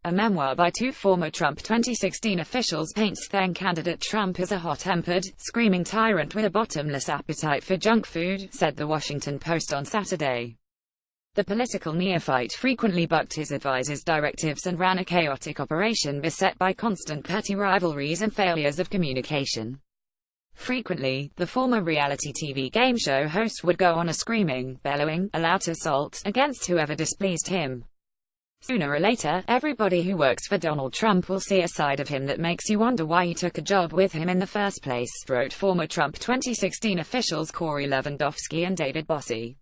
A memoir by two former Trump 2016 officials paints then-candidate Trump as a hot-tempered, screaming tyrant with a bottomless appetite for junk food, said The Washington Post on Saturday. The political neophyte frequently bucked his advisors' directives and ran a chaotic operation beset by constant petty rivalries and failures of communication. Frequently, the former reality TV game show host would go on a screaming, bellowing, all-out assault against whoever displeased him. Sooner or later, everybody who works for Donald Trump will see a side of him that makes you wonder why he took a job with him in the first place, wrote former Trump 2016 officials Corey Lewandowski and David Bossie.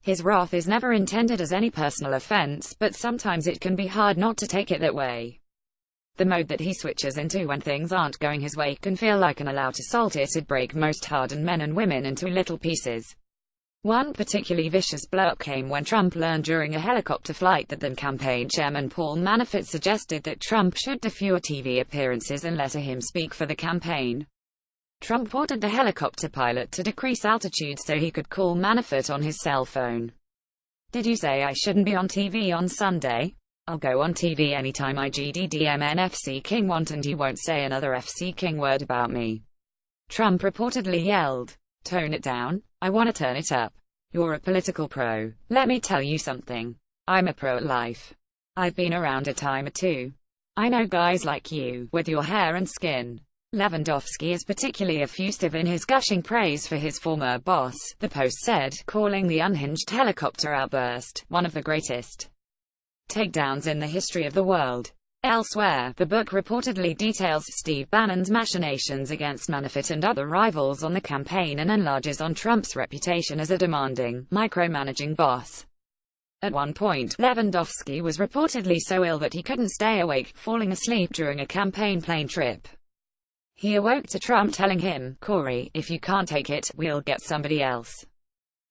His wrath is never intended as any personal offense, but sometimes it can be hard not to take it that way. The mode that he switches into when things aren't going his way can feel like an all-out assault. It'd break most hardened men and women into little pieces. One particularly vicious blow-up came when Trump learned during a helicopter flight that then campaign chairman Paul Manafort suggested that Trump should do fewer TV appearances and let him speak for the campaign. Trump ordered the helicopter pilot to decrease altitude so he could call Manafort on his cell phone. "Did you say I shouldn't be on TV on Sunday? I'll go on TV anytime I GDDMN FC King want and you won't say another FC King word about me," Trump reportedly yelled. "Tone it down. I want to turn it up. You're a political pro. Let me tell you something. I'm a pro-life. I've been around a time or two. I know guys like you, with your hair and skin." Lewandowski is particularly effusive in his gushing praise for his former boss, the Post said, calling the unhinged helicopter outburst one of the greatest takedowns in the history of the world. Elsewhere, the book reportedly details Steve Bannon's machinations against Manafort and other rivals on the campaign and enlarges on Trump's reputation as a demanding, micromanaging boss. At one point, Lewandowski was reportedly so ill that he couldn't stay awake, falling asleep during a campaign plane trip. He awoke to Trump telling him, "Corey, if you can't take it, we'll get somebody else."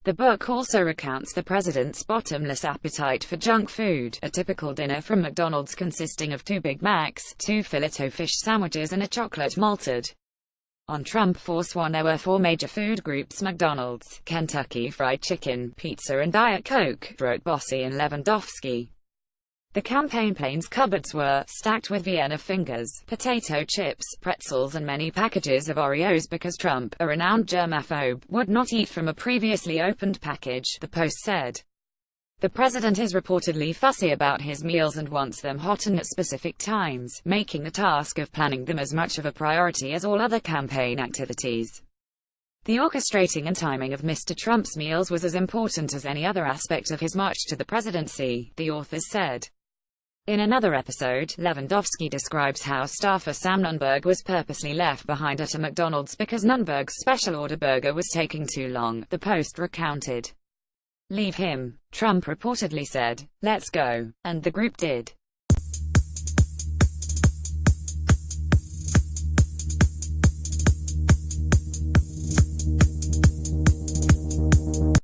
The book also recounts the president's bottomless appetite for junk food, a typical dinner from McDonald's consisting of 2 Big Macs, 2 Filet-O-Fish sandwiches and a chocolate malted. On Trump Force One there were 4 major food groups: McDonald's, Kentucky Fried Chicken, pizza and Diet Coke, wrote Bossie and Lewandowski. The campaign plane's cupboards were stacked with Vienna fingers, potato chips, pretzels and many packages of Oreos because Trump, a renowned germaphobe, would not eat from a previously opened package, the Post said. The president is reportedly fussy about his meals and wants them hot and at specific times, making the task of planning them as much of a priority as all other campaign activities. The orchestrating and timing of Mr. Trump's meals was as important as any other aspect of his march to the presidency, the authors said. In another episode, Lewandowski describes how staffer Sam Nunberg was purposely left behind at a McDonald's because Nunberg's special order burger was taking too long, the Post recounted. "Leave him," Trump reportedly said. "Let's go." And the group did.